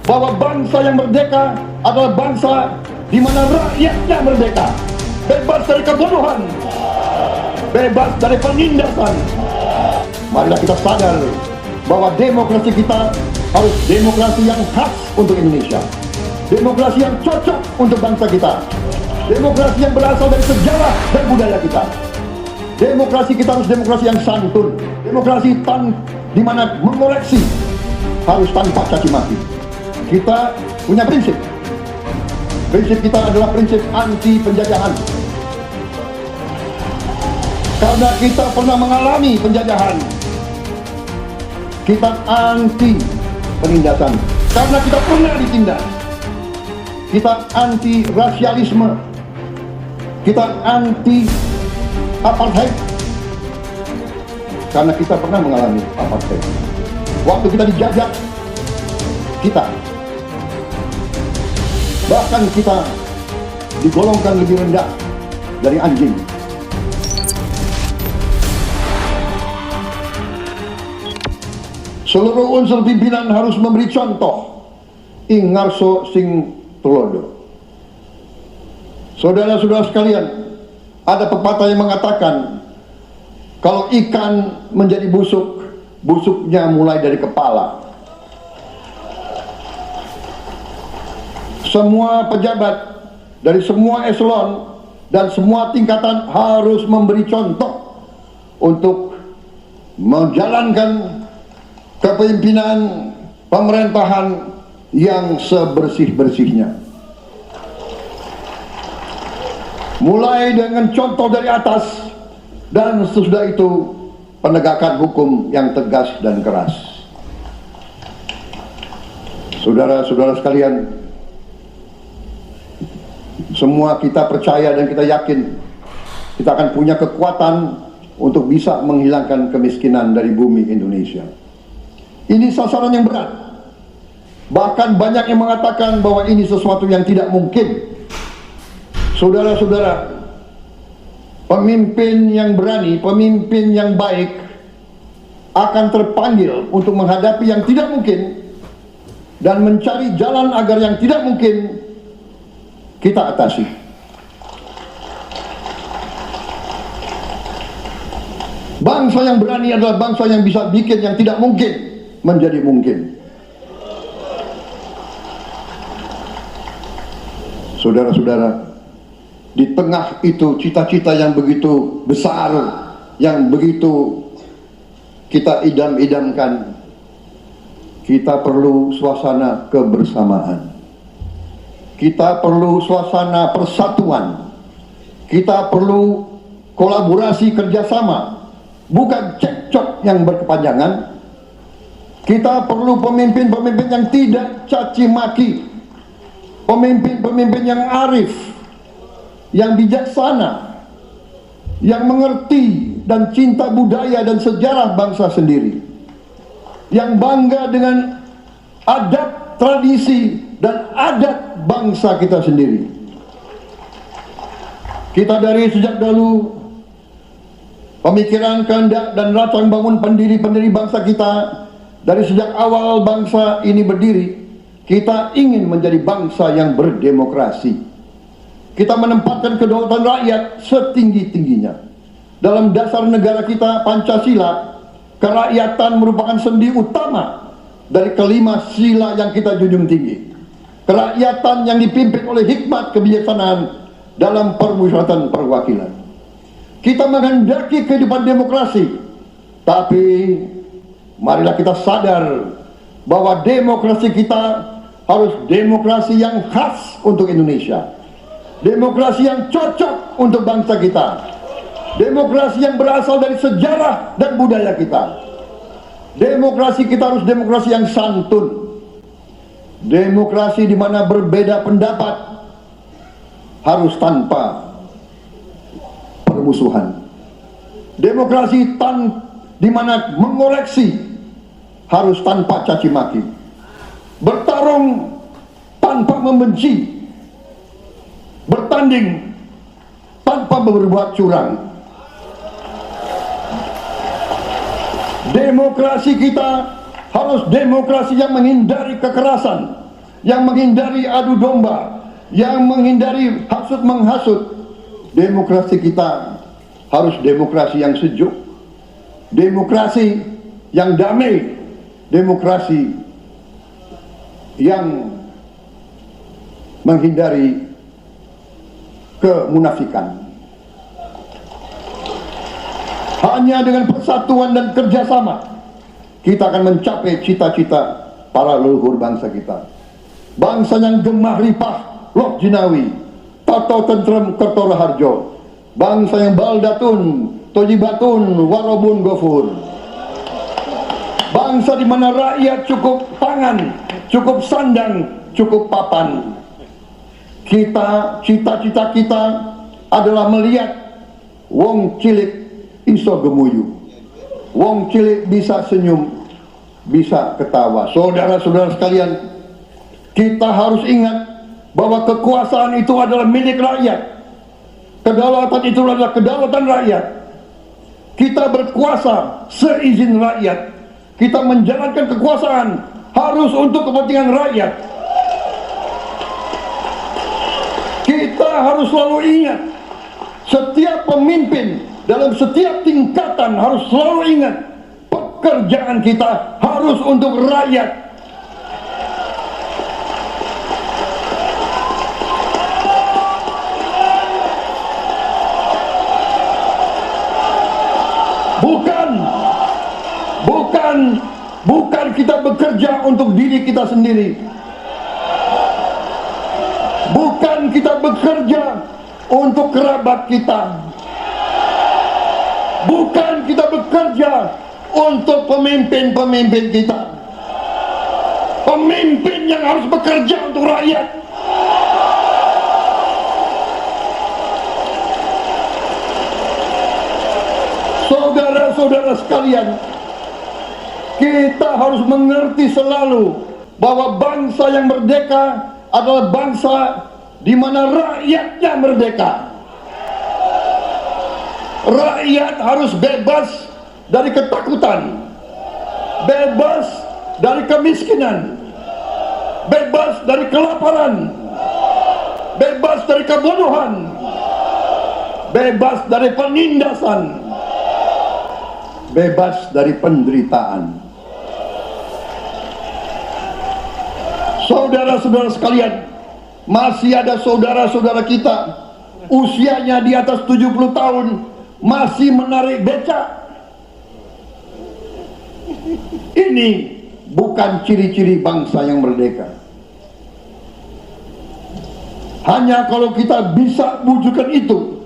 bahwa bangsa yang merdeka adalah bangsa di mana rakyatnya merdeka, bebas dari kebodohan, bebas dari penindasan. Marilah kita sadar bahwa demokrasi kita harus demokrasi yang khas untuk Indonesia, demokrasi yang cocok untuk bangsa kita, demokrasi yang berasal dari sejarah dan budaya kita. Demokrasi kita harus demokrasi yang santun, demokrasi di mana mengoreksi harus tanpa caci maki. Kita punya prinsip kita adalah prinsip anti penjajahan. Karena kita pernah mengalami penjajahan, kita anti penindasan. Karena kita pernah ditindas, kita anti rasialisme, kita anti apartheid. Karena kita pernah mengalami apartheid. Waktu kita dijajah, bahkan kita digolongkan lebih rendah dari anjing. Seluruh unsur pimpinan harus memberi contoh ingarso sing tulodo. Saudara-saudara sekalian, ada pepatah yang mengatakan kalau ikan menjadi busuk, busuknya mulai dari kepala. Semua pejabat dari semua eselon dan semua tingkatan harus memberi contoh untuk menjalankan kepemimpinan pemerintahan yang sebersih-bersihnya. Mulai dengan contoh dari atas dan sesudah itu penegakan hukum yang tegas dan keras. Saudara-saudara sekalian, semua kita percaya dan kita yakin kita akan punya kekuatan untuk bisa menghilangkan kemiskinan dari bumi Indonesia. Ini sasaran yang berat. Bahkan banyak yang mengatakan bahwa ini sesuatu yang tidak mungkin. Saudara-saudara, pemimpin yang berani, pemimpin yang baik akan terpanggil untuk menghadapi yang tidak mungkin dan mencari jalan agar yang tidak mungkin kita atasi. Bangsa yang berani adalah bangsa yang bisa bikin yang tidak mungkin menjadi mungkin. Saudara-saudara, di tengah itu cita-cita yang begitu besar, yang begitu kita idam-idamkan, kita perlu suasana kebersamaan. Kita perlu suasana persatuan. Kita perlu kolaborasi kerjasama, bukan cekcok yang berkepanjangan. Kita perlu pemimpin-pemimpin yang tidak caci maki, pemimpin-pemimpin yang arif, yang bijaksana, yang mengerti dan cinta budaya dan sejarah bangsa sendiri, yang bangga dengan adab, tradisi, dan adat bangsa kita sendiri. Kita dari sejak dahulu pemikiran, kehendak, dan rancang bangun pendiri-pendiri bangsa kita, dari sejak awal bangsa ini berdiri, kita ingin menjadi bangsa yang berdemokrasi. Kita menempatkan kedaulatan rakyat setinggi-tingginya. Dalam dasar negara kita, Pancasila, kerakyatan merupakan sendi utama dari kelima sila yang kita junjung tinggi. Kerakyatan yang dipimpin oleh hikmat kebijaksanaan dalam permusyawaratan perwakilan. Kita menghendaki kehidupan demokrasi, tapi marilah kita sadar bahwa demokrasi kita harus demokrasi yang khas untuk Indonesia, demokrasi yang cocok untuk bangsa kita, demokrasi yang berasal dari sejarah dan budaya kita. Demokrasi kita harus demokrasi yang santun, demokrasi di mana berbeda pendapat harus tanpa permusuhan, demokrasi di mana mengoreksi harus tanpa caci maki, bertarung tanpa membenci, bertanding tanpa berbuat curang. Demokrasi kita harus demokrasi yang menghindari kekerasan, yang menghindari adu domba, yang menghindari hasut menghasut. Demokrasi kita harus demokrasi yang sejuk, demokrasi yang damai, demokrasi yang menghindari kemunafikan. Hanya dengan persatuan dan kerjasama kita akan mencapai cita-cita para leluhur bangsa kita. Bangsa yang gemah ripah Lok Jinawi, Tato Tentrem Kertora Harjo, bangsa yang baldatun tojibatun warobun gofur, bangsa di mana rakyat cukup pangan, cukup sandang, cukup papan. Cita-cita kita adalah melihat wong cilik iso gemuyu, wong cilik bisa senyum, bisa ketawa. Saudara-saudara sekalian, kita harus ingat bahwa kekuasaan itu adalah milik rakyat. Kedaulatan itu adalah kedaulatan rakyat. Kita berkuasa seizin rakyat. Kita menjalankan kekuasaan harus untuk kepentingan rakyat. Kita harus selalu ingat, setiap pemimpin dalam setiap tingkatan harus selalu ingat, pekerjaan kita harus untuk rakyat. Bukan kita bekerja untuk diri kita sendiri. Bukan kita bekerja untuk kerabat kita. Bukan kita bekerja untuk pemimpin-pemimpin kita. Pemimpin yang harus bekerja untuk rakyat. Saudara-saudara sekalian, kita harus mengerti selalu bahwa bangsa yang merdeka adalah bangsa di mana rakyatnya merdeka. Rakyat harus bebas dari ketakutan, bebas dari kemiskinan, bebas dari kelaparan, bebas dari kebodohan, bebas dari penindasan, bebas dari penderitaan. Saudara-saudara sekalian, masih ada saudara-saudara kita usianya di atas 70 tahun masih menarik becak. Ini bukan ciri-ciri bangsa yang merdeka. Hanya kalau kita bisa wujudkan itu,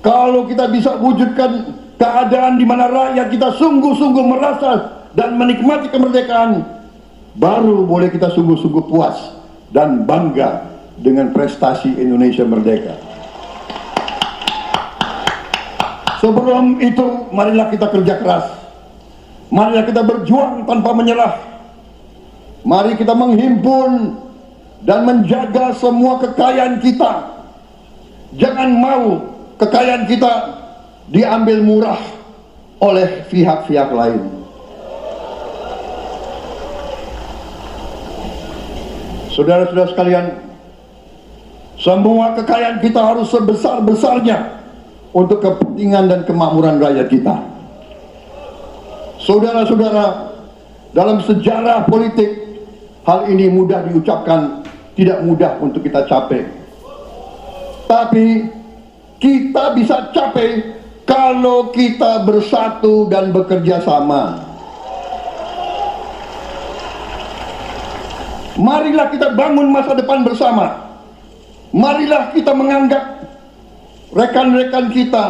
kalau kita bisa wujudkan keadaan di mana rakyat kita sungguh-sungguh merasa dan menikmati kemerdekaan, baru boleh kita sungguh-sungguh puas dan bangga dengan prestasi Indonesia merdeka. Sebelum itu, marilah kita kerja keras. Marilah kita berjuang tanpa menyerah. Mari kita menghimpun dan menjaga semua kekayaan kita. Jangan mau kekayaan kita diambil murah oleh pihak-pihak lain. Saudara-saudara sekalian, semua kekayaan kita harus sebesar-besarnya untuk kepentingan dan kemakmuran rakyat kita. Saudara-saudara, dalam sejarah politik, hal ini mudah diucapkan, tidak mudah untuk kita capai. Tapi kita bisa capai kalau kita bersatu dan bekerja sama. Marilah kita bangun masa depan bersama. Marilah kita menganggap rekan-rekan kita,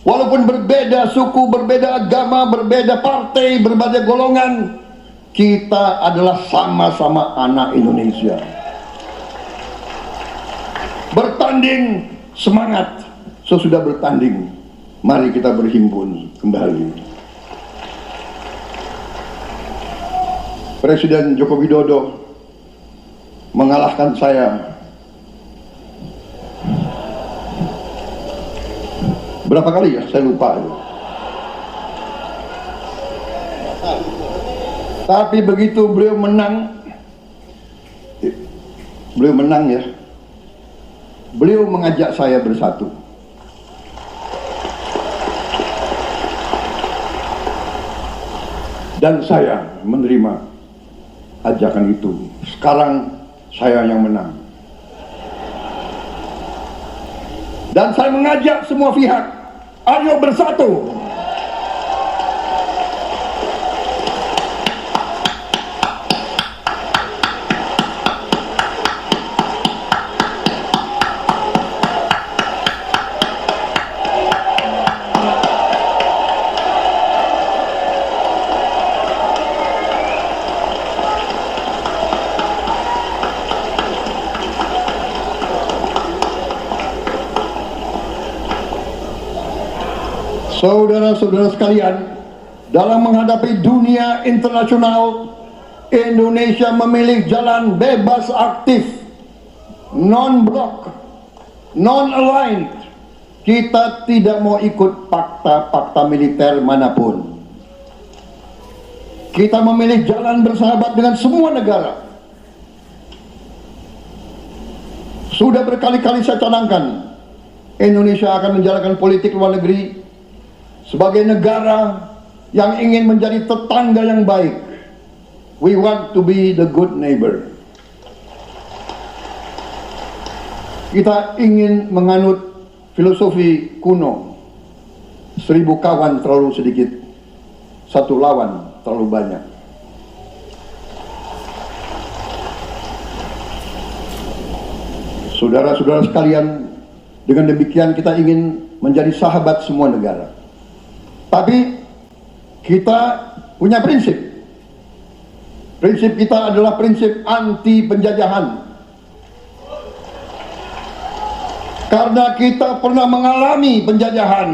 walaupun berbeda suku, berbeda agama, berbeda partai, berbeda golongan, kita adalah sama-sama anak Indonesia. Bertanding, semangat. Sesudah bertanding, mari kita berhimpun kembali. Presiden Joko Widodo mengalahkan saya berapa kali ya, saya lupa. Tapi begitu beliau menang, beliau menang ya. Beliau mengajak saya bersatu. Dan saya menerima ajakan itu. Sekarang saya yang menang. Dan saya mengajak semua pihak, ayo bersatu. Saudara-saudara sekalian, dalam menghadapi dunia internasional, Indonesia memilih jalan bebas aktif, non-blok, non-aligned. Kita tidak mau ikut fakta-fakta militer manapun. Kita memilih jalan bersahabat dengan semua negara. Sudah berkali-kali saya canangkan, Indonesia akan menjalankan politik luar negeri sebagai negara yang ingin menjadi tetangga yang baik. We want to be the good neighbor. Kita ingin menganut filosofi kuno, 1000 kawan terlalu sedikit, 1 lawan terlalu banyak. Saudara-saudara sekalian, dengan demikian kita ingin menjadi sahabat semua negara. Tapi kita punya prinsip. Prinsip kita adalah prinsip anti penjajahan. Karena kita pernah mengalami penjajahan.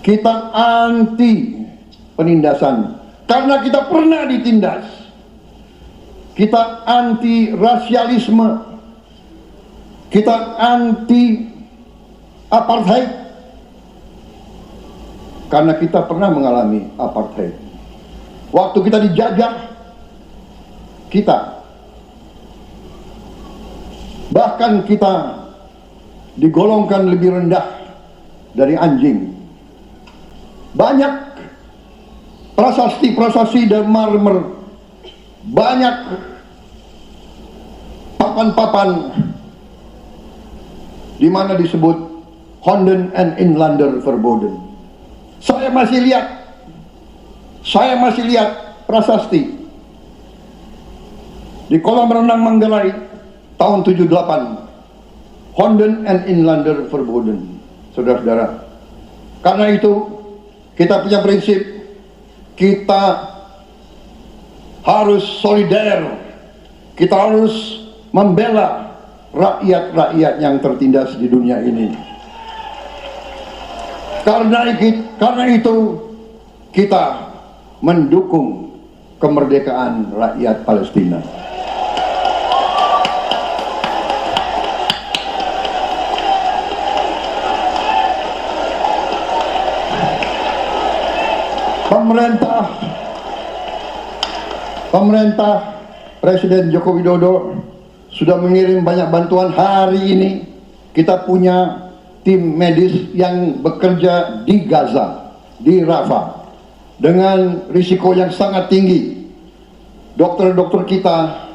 Kita anti penindasan. Karena kita pernah ditindas. Kita anti rasialisme. Kita anti apartheid. Karena kita pernah mengalami apartheid. Waktu kita dijajah, bahkan kita digolongkan lebih rendah dari anjing. Banyak prasasti-prasasti dan marmer, banyak papan-papan di mana disebut Honden and Inlander Verboden. Saya masih lihat prasasti di kolam renang Manggarai tahun 78, Honden and Inlander Verboden. Saudara-saudara, karena itu kita punya prinsip, kita harus solider, kita harus membela rakyat-rakyat yang tertindas di dunia ini. Karena itu kita mendukung kemerdekaan rakyat Palestina. Pemerintah Presiden Joko Widodo sudah mengirim banyak bantuan. Hari ini kita punya tim medis yang bekerja di Gaza, di Rafah, dengan risiko yang sangat tinggi. Dokter-dokter kita,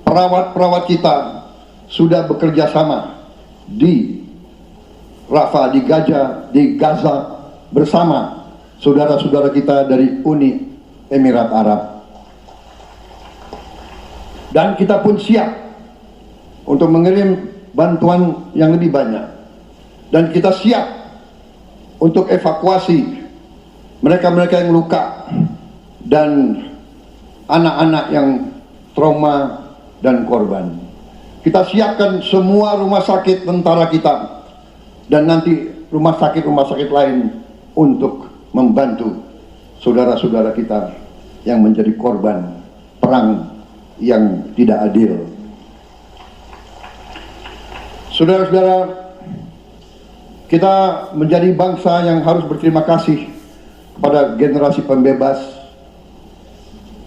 perawat-perawat kita sudah bekerja sama di Rafah, di Gaza bersama saudara-saudara kita dari Uni Emirat Arab. Dan kita pun siap untuk mengirim bantuan yang lebih banyak. Dan kita siap untuk evakuasi mereka-mereka yang luka dan anak-anak yang trauma dan korban. Kita siapkan semua rumah sakit tentara kita dan nanti rumah sakit lain untuk membantu saudara-saudara kita yang menjadi korban perang yang tidak adil. Saudara-saudara, kita menjadi bangsa yang harus berterima kasih kepada generasi pembebas,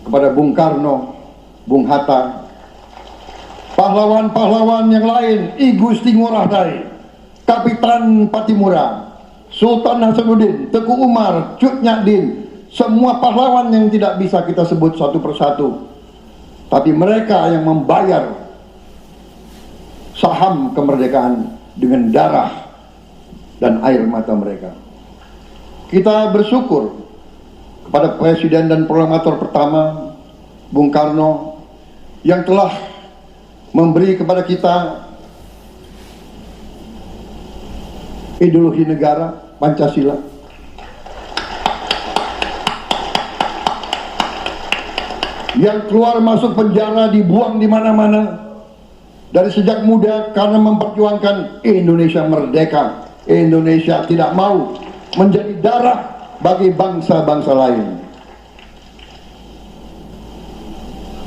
kepada Bung Karno, Bung Hatta, pahlawan-pahlawan yang lain, I Gusti Ngurah Rai, Kapitan Patimura, Sultan Hasanuddin, Teku Umar, Cut Nyadin, semua pahlawan yang tidak bisa kita sebut satu persatu, tapi mereka yang membayar saham kemerdekaan dengan darah dan air mata mereka. Kita bersyukur kepada Presiden dan Proklamator pertama, Bung Karno, yang telah memberi kepada kita ideologi negara Pancasila, yang keluar masuk penjara, dibuang di mana-mana dari sejak muda karena memperjuangkan Indonesia merdeka. Indonesia tidak mau menjadi darah bagi bangsa-bangsa lain.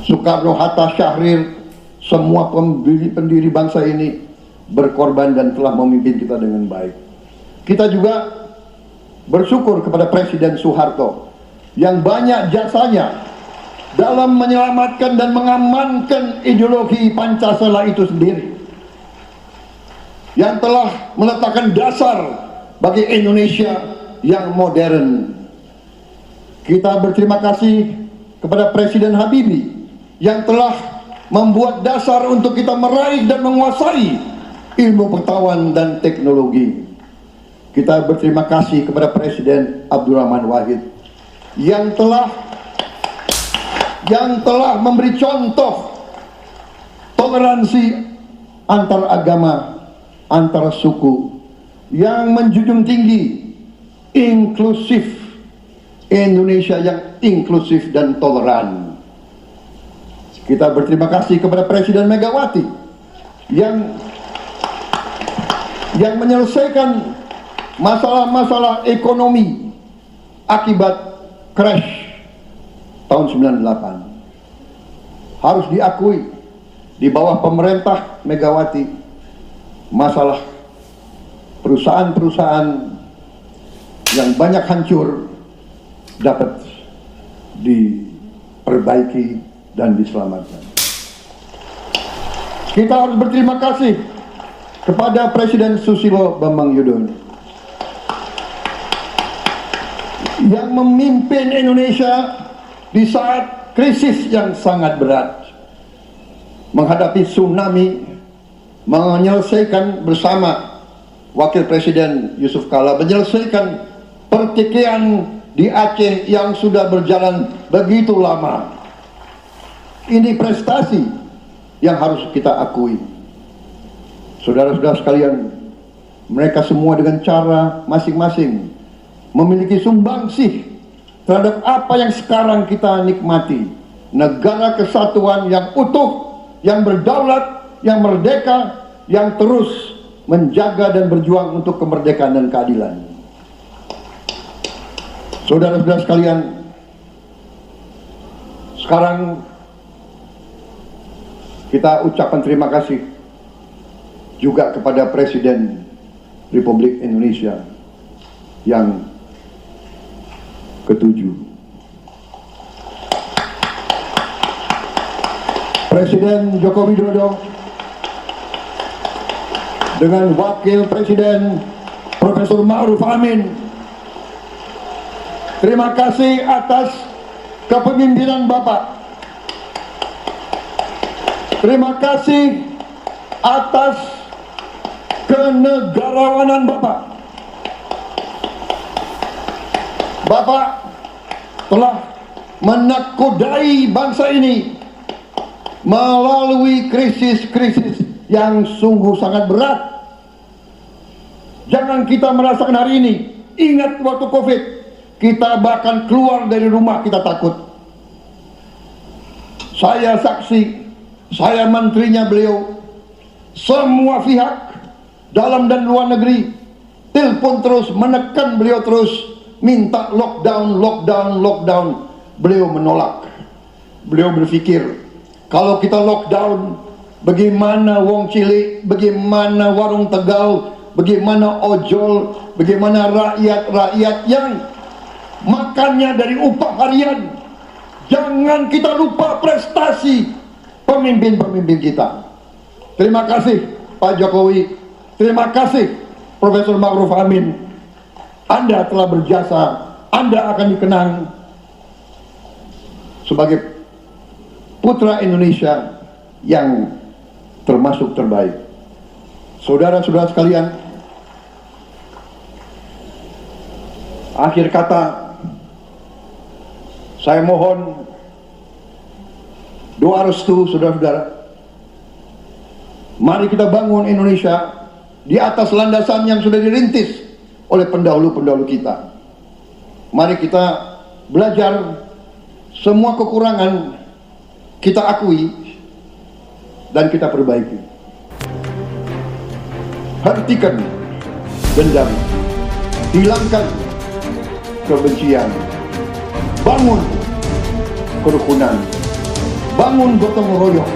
Soekarno, Hatta, Syahrir, semua pendiri bangsa ini berkorban dan telah memimpin kita dengan baik. Kita juga bersyukur kepada Presiden Soeharto yang banyak jasanya dalam menyelamatkan dan mengamankan ideologi Pancasila itu sendiri, yang telah meletakkan dasar bagi Indonesia yang modern. Kita berterima kasih kepada Presiden Habibie yang telah membuat dasar untuk kita meraih dan menguasai ilmu pengetahuan dan teknologi. Kita berterima kasih kepada Presiden Abdurrahman Wahid yang telah memberi contoh toleransi antar agama, antar suku, yang menjunjung tinggi inklusif, Indonesia yang inklusif dan toleran. Kita berterima kasih kepada Presiden Megawati yang menyelesaikan masalah-masalah ekonomi akibat crash tahun 98. Harus diakui, di bawah pemerintah Megawati, masalah perusahaan-perusahaan yang banyak hancur dapat diperbaiki dan diselamatkan. Kita harus berterima kasih kepada Presiden Susilo Bambang Yudhoyono yang memimpin Indonesia di saat krisis yang sangat berat, menghadapi tsunami, menyelesaikan bersama Wakil Presiden Yusuf Kala, menyelesaikan pertikaian di Aceh yang sudah berjalan begitu lama. Ini prestasi yang harus kita akui. Saudara-saudara sekalian, mereka semua dengan cara masing-masing memiliki sumbangsih terhadap apa yang sekarang kita nikmati. Negara kesatuan yang utuh, yang berdaulat, yang merdeka, yang terus menjaga dan berjuang untuk kemerdekaan dan keadilan. Saudara-saudara sekalian, sekarang kita ucapkan terima kasih juga kepada Presiden Republik Indonesia yang ketujuh. Presiden Joko Widodo dengan Wakil Presiden Profesor Ma'ruf Amin, terima kasih atas kepemimpinan Bapak. Terima kasih atas kenegarawanan Bapak. Bapak telah menakodai bangsa ini melalui krisis-krisis yang sungguh sangat berat. Jangan kita merasakan hari ini. Ingat waktu Covid, kita bahkan keluar dari rumah kita takut. Saya saksi, saya menterinya beliau, semua pihak dalam dan luar negeri telepon terus, menekan beliau terus, minta lockdown, lockdown, lockdown. Beliau menolak. Beliau berpikir, kalau kita lockdown, bagaimana wong cilik, bagaimana warung Tegal, bagaimana ojol, bagaimana rakyat-rakyat yang makannya dari upah harian. Jangan kita lupa prestasi pemimpin-pemimpin kita. Terima kasih Pak Jokowi, terima kasih Profesor Ma'ruf Amin. Anda telah berjasa, Anda akan dikenang sebagai putra Indonesia yang termasuk terbaik. Saudara-saudara sekalian, akhir kata, saya mohon doa restu saudara-saudara. Mari kita bangun Indonesia di atas landasan yang sudah dirintis oleh pendahulu-pendahulu kita. Mari kita belajar, semua kekurangan kita akui dan kita perbaiki. Hentikan dendam, hilangkan kebencian, bangun kerukunan, bangun gotong royong,